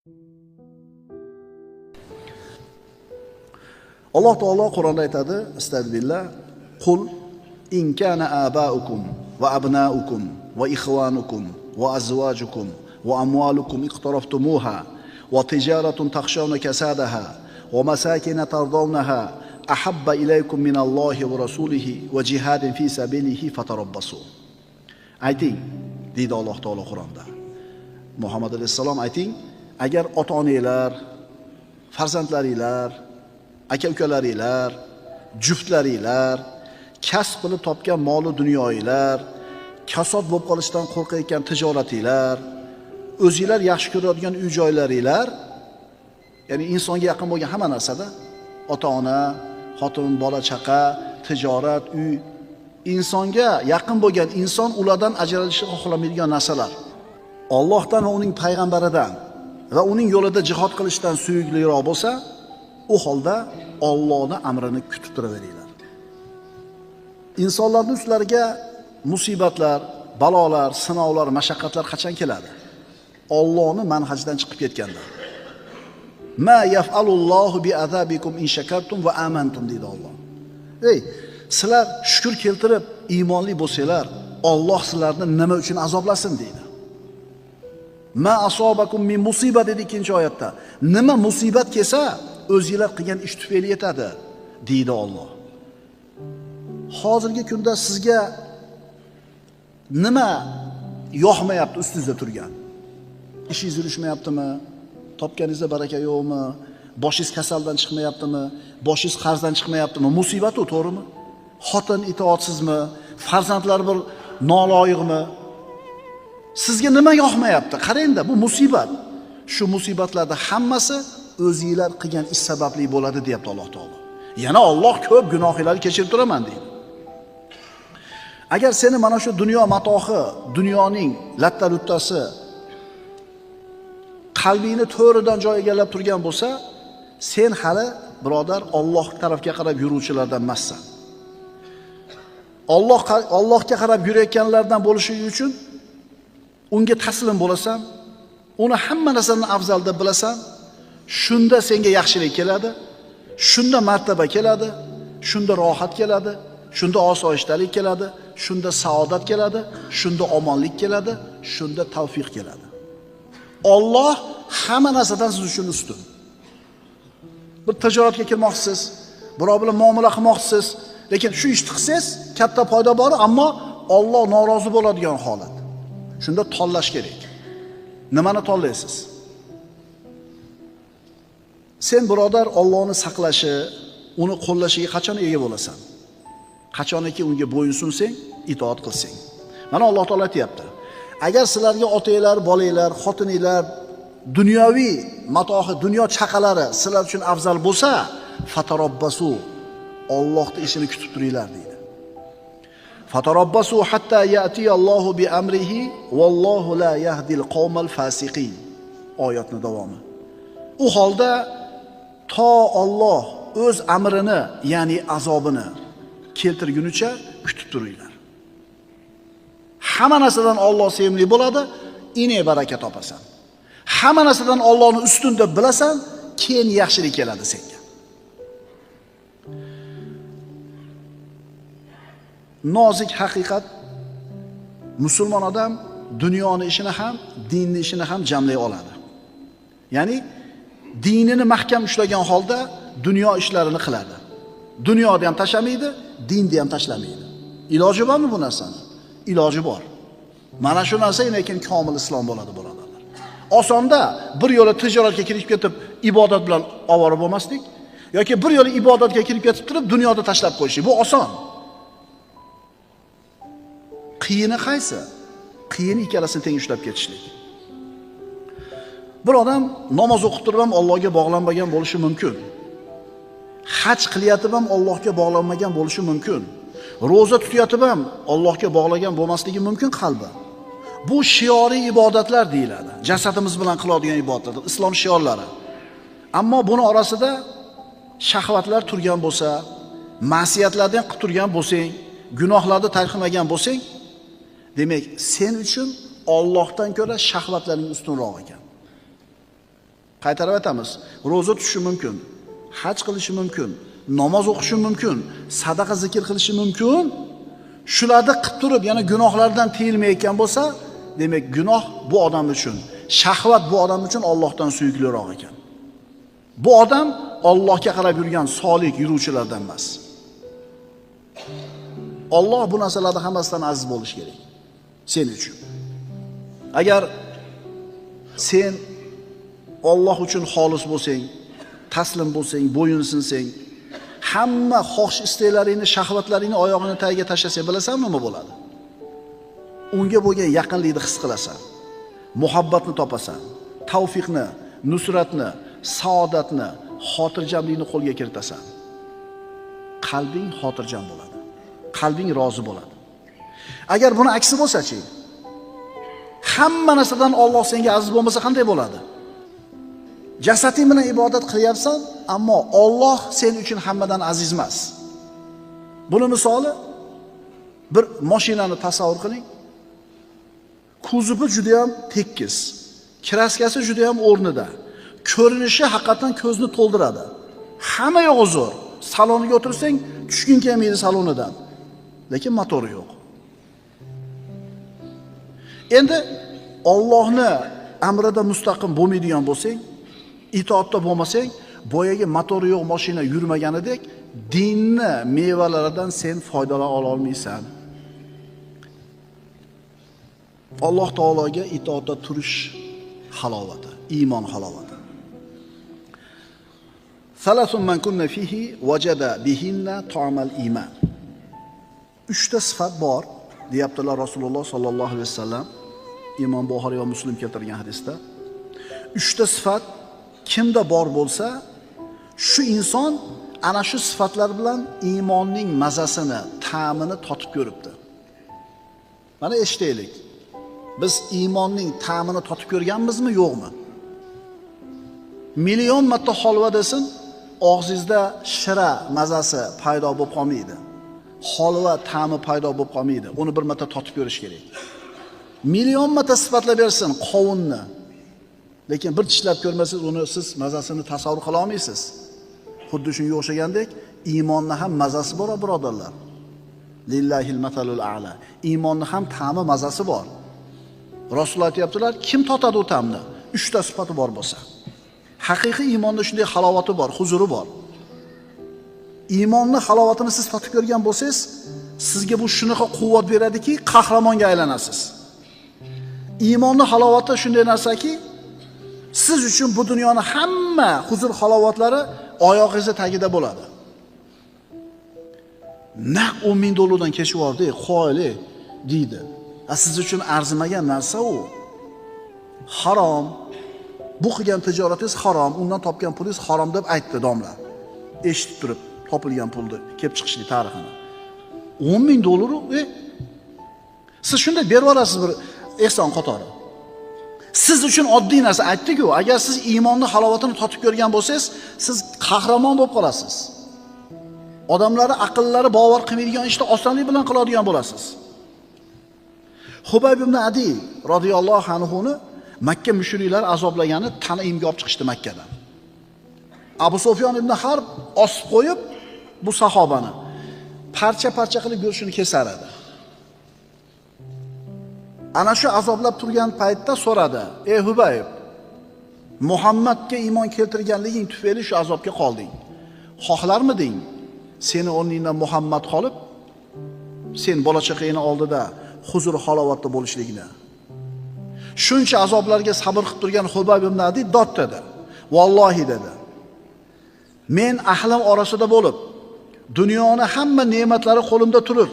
Alloh taolo Qur'onda aytadi, astagfirullah, qul in kana abaukum va abnaukum va ikhwanukum va azwajukum va amwalukum iqtaraftumuha va tijaratun takhshawna kasadaha va masakin tardawnaha ahabba ilaykum minallohi va rasulihi va jihadin fi sabilihi fatarabbasu. Ayting, deydi Alloh taolo Qur'onda. Muhammad alayhisalom ayting, agar ota-onalar, farzandlaringlar, aka-ukalaringlar, juftlaringlar, kasb qilib topgan mol dunyoinglar, kasod bo'lib qolishdan qo'rqayotgan tijoratinglar, o'zingizlar yaxshi ko'radigan uy-joylaringlar, ya'ni insonga yaqin bo'lgan hamma narsada, ota-ona, xotin, bola, chaqa, tijorat, uy, insonga yaqin bo'lgan inson ulardan ajralishni xohlamaydigan narsalar. Allohdan va uning payg'ambaridan va uning yo'lida jihad qilishdan suyukliroq bo'lsa, u holda Allohning amrini kutib turaveringlar. Insonlarning ustlariga musibatlar, balolar, sinovlar, mashaqqatlar qachon keladi? Allohning manhajidan chiqib ketganda. Ma yaf'alullohu bi azabikum in shakartum va amantum deydi Alloh. Ey, sizlar shukr keltirib iymonli bo'lsanglar, Alloh sizlarni nima uchun azoblasin deydi. Ma asobakum min musibat dedi ikkinchi oyatda. Nima musibat kelsa, o'zingizlar qilgan ish tufayli yetadi deydi Alloh. Hozirgi kunda sizga nima yoqmayapti ustingizda turgan? Ishingiz yurishmayaptimi? Topganingizda baraka yo'qmi? Boshingiz kasaldan chiqmayaptimi? Boshingiz qarzdan chiqmayaptimi? Musibat u, to'g'rimi? Xotin itoatsizmi? Farzandlar bir noloyiqmi? Sizga nima yoqmayapti? Qarangda, bu musibat. Shu musibatlarda hammasi o'zingizlar qilgan ish sababli bo'ladi, deyapti Alloh taolo. Yana Alloh ko'p gunohlarni kechirib turaman deydi. Agar seni mana shu dunyo matohi, dunyoning latta-luttasi qalbingni to'ridan joy egallab turgan bo'lsa, sen hali birodar Alloh tarafga qarab yuruvchilardan emassan. Allohga qarab yurayotganlardan bo'lishi uchun unga taslim bo'lasan, uni hamma narsadan afzal deb bilasan, shunda senga yaxshilik keladi, shunda martaba keladi, shunda rohat keladi, shunda osoyishtalik keladi, shunda saodat keladi, shunda omonlik keladi, shunda tavfiq keladi. Alloh hamma narsadan siz uchun ustun. Bir tijoratga kirmoqchisiz, birov bilan muomala qilmoqchisiz, lekin shu ishni qilsangiz katta foyda bor, ammo Alloh norozi bo'ladigan holat. Shunda tanlash kerak. Nimani tanlaysiz? Sen birodar Allohni saqlashi, uni qo'llashiga qachon ega bo'lasan? Qachonki unga bo'yinsunsang, itoat qilsang. Mana Alloh taolay aytayapti. Agar sizlarga otanglar, bolanglar, xotininglar, dunyoviy matohi, dunyo chaqalari sizlar uchun afzal bo'lsa, fatarabbasu, Allohning ishini kutib turinglar deydi. Fatarabbasu hatta ya'ti Allohu bi amrihi vallohu la yahdil qawmal fasiqin. Oyatning davomi. U holda to Alloh o'z amrini, ya'ni azobini keltirgunicha kutib turinglar. Hamma narsadan Alloh sevimli bo'ladi, ine baraka topasan. Hamma narsadan Allohni ustun deb bilasan, keyin yaxshilik keladi senga. Nozik haqiqat, musulmon odam dunyoni ishini ham, dinni ishini ham jamlay oladi. Ya'ni dinini mahkam ushlagan holda dunyo ishlarini qiladi. Dunyoni ham tashlamaydi, dinni ham tashlamaydi. Iloji bormi bu narsani? Iloji bor. Mana shu narsa lekin komil islom bo'ladi, birodarlar. Osonda bir yo'la tijoratga kirib ketib, ibodat bilan ovora bo'lmaslik yoki bir yo'la ibodatga kirib ketib turib, dunyoda tashlab qo'yishlik. Bu oson. Qiyini qaysi? Qiyin ikkalasini teng ushlab ketishlik. Bir odam namoz o'qib turib ham Allohga bog'lanmagan bo'lishi mumkin. Haj qilyotib ham Allohga bog'lanmagan bo'lishi mumkin. Roza tutayotib ham Allohga bog'lagan bo'lmasligi mumkin qalbi. Bu shioriy ibodatlar deyiladi. Jasadimiz bilan qiladigan ibodatlar, islom shiorlari. Ammo buni orasida shahvatlar turgan bo'lsa, ma'siyatlardan qilib turgan bo'lsang, gunohlarni tark qilmagan bo'lsang, demak sen uchun Allohdan ko'ra shahvatlarning ustunroq ekan. Qaytarib aytamiz. Roza tutishi mumkin, haj qilishi mumkin, namoz o'qishi mumkin, sadaqa zikr qilishi mumkin. Shularni qilib turib, yana gunohlardan tiyilmayotgan bo'lsa, demak gunoh bu odam uchun, shahvat bu odam uchun Allohdan suyukliroq ekan. Bu odam Allohga qarab yurgan solih yuruvchilardan emas. Alloh bu narsalarda hammasidan aziz bo'lish kerak sen uchun. Agar sen Alloh uchun xolis bo'lsang, taslim bo'lsang, bo'yinsinsang, hamma xohish isteklaringni, shahvatlaringni oyog'ini tagiga tashlasang, bilasanmi nima bo'ladi? Unga bo'lgan yaqinlikni his qilasan. Muhabbatni topasan. Tavfiqni, nusratni, saodatni, xotirjamlikni qo'lga kiritasan. Qalbing xotirjam bo'ladi. Qalbing rozi bo'ladi. Agar buni aksi bo'lsa-chi, hamma narsadan Alloh senga aziz bo'lmasa qanday bo'ladi? Jasading bilan ibodat qilyapsan, ammo Alloh sen uchun hammadan aziz emas. Buni misoli bir mashinani tasavvur qiling. Kuzovi juda ham tekis, kraskasi juda ham o'rnida. Ko'rinishi haqiqatan ko'zni to'ldiradi. Hamma yo'g'i zo'r. Saloniga o'tirsang, tushging kelmaydi salonidan. Lekin motori yo'q. Endi Allohni amrida mustaqim bo'lmaydigan bo'lsang, itoatda bo'lmasang, boyaga motori yo'q mashina yurmaganidek dinni mevalaridan sen foydalana olmaysan. Alloh taologa itoatda turish halovati, iymon halovati. Salasun man kunna fihi wajada bihinna ta'mal iman. 3 ta sifat bor, deyaptilar Rasululloh sallallohu alayhi vasallam. Imom Buxoriy va Muslim keltirgan hadisda 3 ta sifat kimda bor bo'lsa, shu inson ana shu sifatlar bilan iymonning mazasini, ta'mini totib ko'ribdi. Mana eshitaylik. Biz iymonning ta'mini totib ko'rganmizmi, yo'qmi? Million marta holva desin, og'zingizda shira mazasi paydo bo'lib qolmaydi. Holva ta'mi paydo bo'lib qolmaydi. Uni bir marta totib ko'rish kerak. Million marta sifatlab bersin qovunni. Lekin bir tishlab ko'rmasangiz, uni siz mazasini tasavvur qila olmaysiz. Xuddi shunga o'xshagandek, iymonning ham mazasi bor, birodarlar. Lillahil matalul a'la. Iymonning ham ta'mi, mazasi bor. Rasululloh aytibdilar, kim totadi u ta'mni? 3 ta sifati bor bo'lsa. Haqiqiy iymonda shunday halovati bor, huzuri bor. Iymonning halovatini siz totib ko'rgan bo'lsangiz, sizga bu shunaqa quvvat beradiki, qahramonga aylanasiz. Iymonning halovati shunday narsaki, siz uchun bu dunyoning hamma huzur halovatlari oyog'ingizning tagida bo'ladi. Naq $10,000 kechib oldi, qo'yli deydi. Siz uchun arzimagan narsa u. Harom. Bu qilgan tijoratingiz harom, undan topgan pulingiz harom deb aytdi domla. Eshitib turib, topilgan pulni kelib chiqishlik tarixini. $10,000 siz shunday berib olasiz bir ehson qatori. Siz uchun oddiy narsa aytdi-ku, agar siz iymonning halovatini totib ko'rgan bo'lsangiz, siz qahramon bo'lib qolasiz. Odamlari aqllari bovar qilmaydigan ishni osonlik bilan qiladigan bo'lasiz. Hubayb ibn Adi radhiyallohu anhu ni Makka mushriklari azoblagani Tanimga olib chiqishdi Makkadan. Abu Sufyon ibn Harb osib qo'yib bu sahobani parcha-parcha qilib go'shtini kesar edi. Ana shu azoblab turgan paytda so'radi: "Ey Hubayb, Muhammadga iymon keltirganliging tufayli shu azobga qolding. Xohlarmiding seni o'rningdan Muhammad qolib, sen bola-chaqangni oldida huzur halovatda bo'lishligini?" Shuncha azoblarga sabr qilib turgan Hubayb ibn Adi dod dedi. "Vallohi" dedi. "Men ahlim orasida bo'lib, dunyoni hamma ne'matlari qo'limda turib,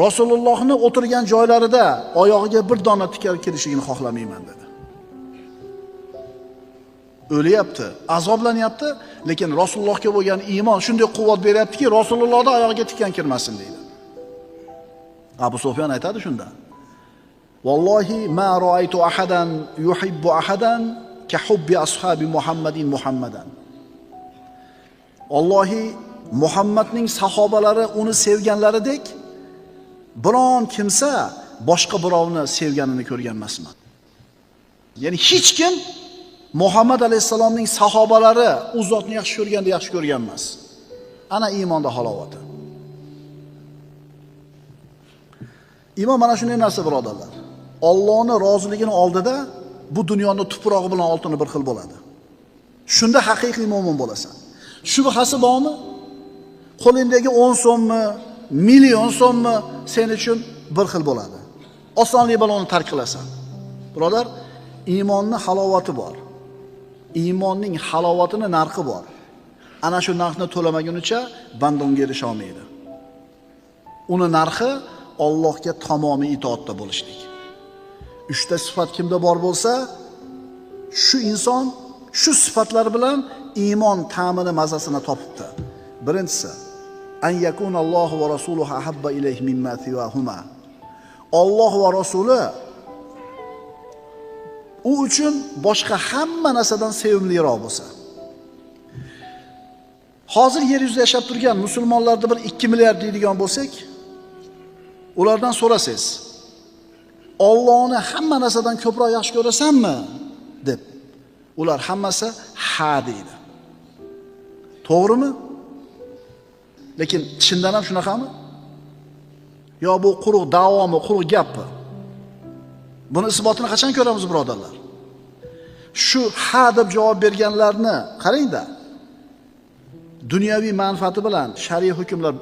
Rasulullohni o'tirgan joylarida oyog'iga bir dona tikar kelishligini xohlamayman" dedi. O'lyapti, azoblanyapti, lekin Rasulullohga bo'lgan iymon shunday quvvat beryaptiki, Rasulullohning oyog'iga tikan kirmasin deydi. Abu Sufyon aytadi shunda: "Vallohi ma ra'aytu ahadan yuhibbu ahadan ka hubbi ashabi Muhammadin Muhammadan." Allohi Muhammadning sahobalari uni sevganlaridek biron kimsa boshqa birovni sevganini ko'rgan emasman. Ya'ni hech kim Muhammad alayhissalomning sahobalari u zotni yaxshi ko'rganda yaxshi ko'rgan emas. Ana iymonda halovati. Iymon mana shunday narsa birodarlar. Allohning roziligini oldida bu dunyoning tuprog'i bilan oltini bir xil bo'ladi. Shunda haqiqiy mo'min bo'lasan. Shubhasi bormi? Qo'lingdagi 10 so'mmi, million so'mmi sen uchun bir xil bo'ladi. Osonlik bilan uni tark qilasan. Birodar, iymonning halovati bor. Iymonning halovatining narxi bor. Ana shu narxni to'lamagunicha banda unga erisha olmaydi. Uni narxi Allohga tamomiy itoatda bo'lishlik. 3 ta sifat kimda bor bo'lsa, shu inson shu sifatlar bilan iymon ta'mini mazasini topibdi. Birinchisi, an yakunallohu va rasuluhu ahabba ilayhi mimma siwahuma. Alloh va rasuli u uchun boshqa hamma narsadan sevimliroq bo'lsa. Hozir yer yuzida yashab turgan musulmonlarda bir 2 milliard deydigan bo'lsak, ulardan so'rasangiz, Allohni hamma narsadan ko'proq yaxshi ko'rasanmi deb, ular hammasi ha deydi. To'g'rimi? Lekin chindan ham shunaqami? Yo bu quruq da'vomi, quruq gapmi? Buni isbotini qachon ko'ramiz birodarlar? Shu ha deb javob berganlarni qarangda. Dunyoviy manfaati bilan shariy hukmlar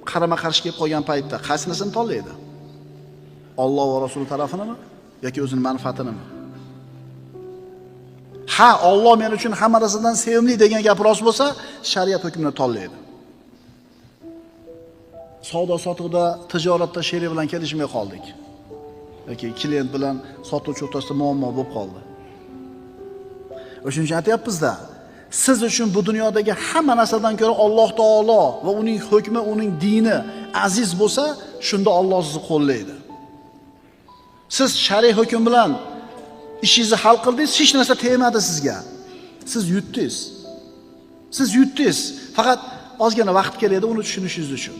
qarama-qarshi kelib qolgan paytda qaysinisini tanlaydi? Alloh va Rasul tarafinimi yoki o'zining manfaatinimi? Ha, Alloh men uchun hamma narsadan sevimli degan gap rost bo'lsa, shariat hukmini tanlaydi. Savdo-sotiqda, tijoratda sherik bilan kelishmay qoldik. Yoki klient bilan sotuvchi o'rtasida muammo bo'lib qoldi. O'shuning uchun aytayapmiz-da, siz uchun bu dunyodagi hamma narsadan ko'ra Alloh taolo va uning hukmi, uning dini aziz bo'lsa, shunda Alloh sizni qo'llaydi. Siz shariy hukm bilan ishingizni hal qildingiz, hech narsa tegmadi sizga. Siz yutdingiz. Siz yutdingiz. Faqat ozgina vaqt kerak uni tushunishingiz uchun.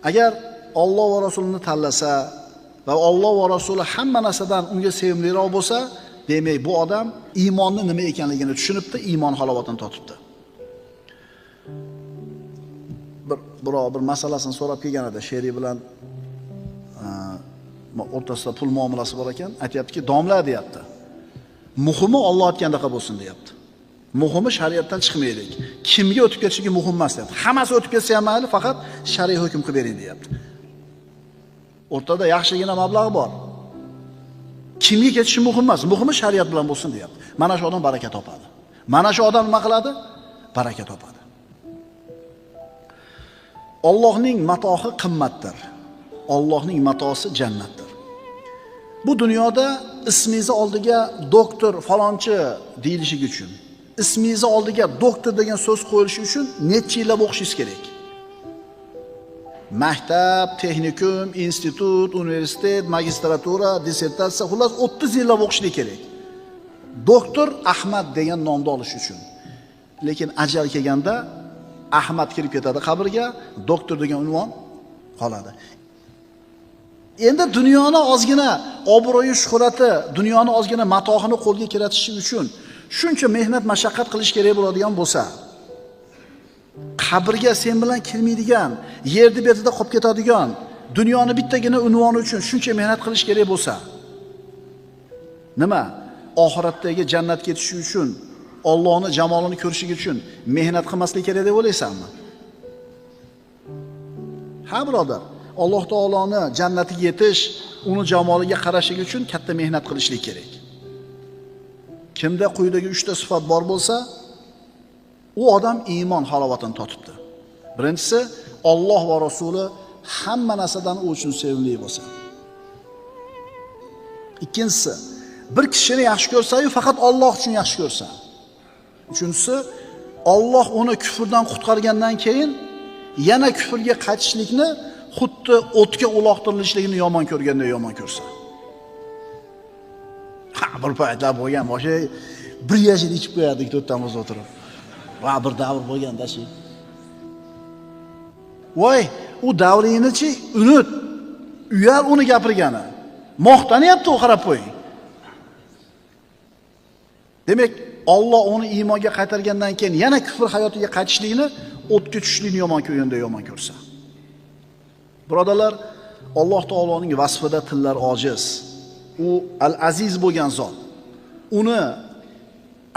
Agar Alloh va Rasulini tanlasa va Alloh va Rasuli hamma narsadan unga sevimliroq bo'lsa, demak bu odam iymonning nima ekanligini tushunibdi, iymon halovatini totibdi. Bir masalasini so'rab kelgan edi, sherik bilan o'rtasida pul muomalasi bor ekan, aytayaptiki, domla deyapti. Muhimi Alloh aytgandaqa bo'lsin deyapti. Muhimi shariatdan chiqmaylik. Kimga o'tib ketishligi muhim emas deyapti. Hammasi o'tib ketsa ham mayli, faqat shariy hukm qilib bering deyapti. O'rtada yaxshigina mablag' bor. Kimga ketishi muhim emas, muhimi shariat bilan bo'lsin deyapti. Mana shu odam baraka topadi. Mana shu odam nima qiladi? Baraka topadi. Allohning matohi qimmatdir. Allohning matosi jannatdir. Bu dunyoda ismingizni oldiga doktor falonchi deyilishiga uchun, ismingizni oldiga doktor degan so'z qo'yilishi uchun necha yillab o'qishingiz kerak? Maktab, texnikum, institut, universitet, magistratura, dissertatsiya, xullas 30 yillab o'qishlik kerak. Doktor Ahmad degan nomni olish uchun. Lekin ajal kelganda Ahmad kirib ketadi qabrga, doktor degan unvon qoladi. Endi dunyoni ozgina obro'yi, shuhrati, dunyoni ozgina matohini qo'lga kiritish uchun shuncha mehnat, mashaqqat qilish kerak bo'ladigan bo'lsa, qabrga sen bilan kirmaydigan, yerni betida qolib ketadigan, dunyoni bittagina unvoni uchun shuncha mehnat qilish kerak bo'lsa, nima? Oxiratdagi jannatga ketish uchun, Allohning jamolini ko'rish uchun mehnat qilmaslik kerak deb o'ylaysanmi? Ha, birodar. Alloh taoloni jannatiga yetish, uni jamoliga qarashlik uchun katta mehnat qilishlik kerak. Kimda quyidagi 3 ta sifat bor bo'lsa, u odam iymon halovatini totibdi. Birinchisi, Alloh va Rasuli hamma narsadan u uchun sevimli bo'lsa. Ikkinchisi, bir kishini yaxshi ko'rsa-yu faqat Alloh uchun yaxshi ko'rsa. Uchinchisi, Alloh uni kufrdan qutqargandan keyin yana kufrga qaytishlikni xuddi o'tga uloqtirilishligini yomon ko'rganda yomon ko'rsa. Bir paytlar bo'lgan, o'sha bir yashil ichib qo'yardik to'rttamiz o'tirib. Va bir davr bo'lganda shu. Voy, u davringni-chi unut. Uyal uni gapirgani. Moqtanyapti u, qarab qo'ying. Demak, Alloh uni iymonga qaytargandan keyin yana kufr hayotiga qaytishlikni o'tga tushishlikni yomon ko'rganda yomon ko'rsa. Birodarlar, Alloh taoloning vasfida tillar ojiz. U al-aziz bo'lgan zot. Uni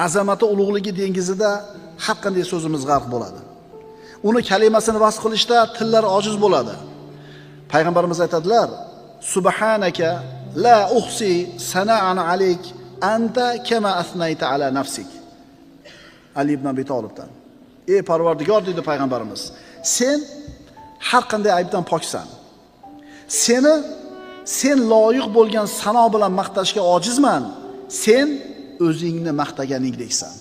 azamati ulug'ligi dengizida har qanday so'zimiz g'arq bo'ladi. Uni kalimasini vasf qilishda tillar ojiz bo'ladi. Payg'ambarimiz aytadilar: "Subhanaka la uhsi sana'an alayk anta kama asnayta ala nafsik." Ali ibn Abi Talibdan. Ey Parvardigor dedi payg'ambarimiz, sen har qanday aybdan poksan. Sen loyiq bo'lgan sano bilan maqtashga ojizman. Sen o'zingni maqtaganingdeksan.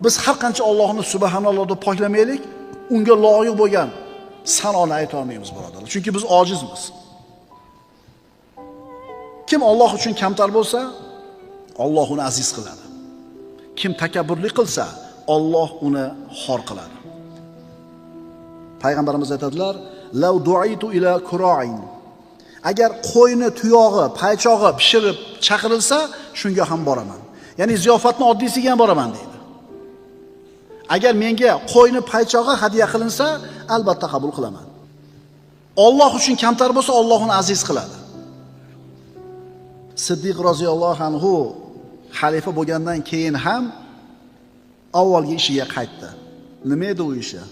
Biz har qancha Allohni subhanalloh deb poklamaylik, unga loyiq bo'lgan sanoni ayta olmaymiz, birodarlar. Chunki biz ojizmiz. Kim Alloh uchun kamtar bo'lsa, Alloh uni aziz qiladi. Kim takabburlik qilsa, Alloh uni xor qiladi. Payg'ambarimiz aytadilar: "Law du'itu ila kura'in." Agar qo'yni tuyog'i, paychog'i pishirib chaqirilsa, shunga ham boraman. Ya'ni ziyofatning oddiysiga ham boraman deydi. Agar menga qo'yni paychog'i hadya qilinsa, albatta qabul qilaman. Alloh uchun kamtar bo'lsa, Alloh uni aziz qiladi. Siddiq roziyallohu anhu xalifa bo'lgandan keyin ham avvalgi ishiga qaytdi. Nima edi u ishi?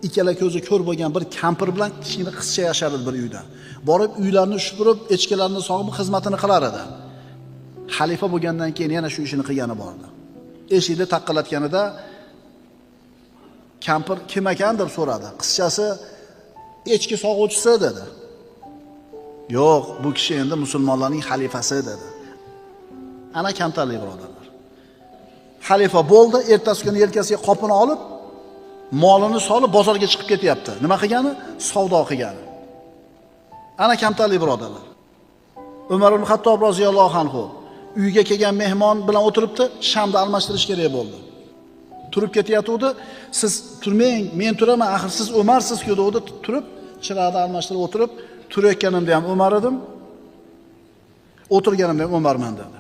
Ikkala ko'zi ko'r bo'lgan bir kampir bilan kichkina qizcha yashar edi bir uyda. Borib uylarni shupurib, echkilarni sog'ib xizmatini qilar edi. Xalifa bo'lgandan keyin yana shu ishini qilgani bordi. Eshikni taqqalatganida kampir kim ekan deb so'radi. Qizchasi echki sog'uvchisi dedi. Yo'q, bu kishi endi musulmonlarning xalifasi dedi. Ana kamtarlik, birodarlar. Xalifa bo'ldi, ertasi kuni yelkasiga qopini olib, molini solib bozorga chiqib ketyapti. Nima qilgani? Savdo qilgani. Ana kamtarlik, birodarlar. Umar ibn Xattob roziyallohu anhu uyga kelgan mehmon bilan o'tiribdi, shamni almashtirish kerak bo'ldi. Turib ketayotgandi, siz turmang, men turaman, axir siz Umarsiz-ku dedi, turib chiroqni almashtirib o'tirib, turayotganimda ham Umar edim, o'tirganimda ham Umarman dedi.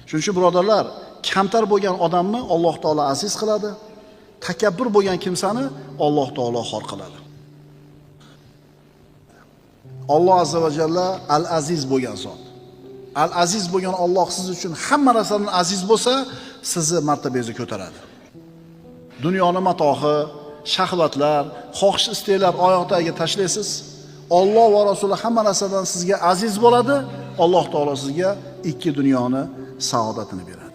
Shuning uchun birodarlar, kamtar bo'lgan odamni Alloh taolo aziz qiladi, takabbur bo'lgan kimsani Alloh taolo xor qiladi. Alloh azza va jalla al-aziz bo'lgan zot. Al-aziz bo'lgan Alloh siz uchun hamma narsadan aziz bo'lsa, sizni martabangizni ko'taradi. Dunyoni matohi, shahvatlar, xohish istaklar oyoqtagiga tashlaysiz. Alloh va Rasuli hamma narsadan sizga aziz bo'ladi. Alloh taolo sizga ikki dunyoni saodatini beradi.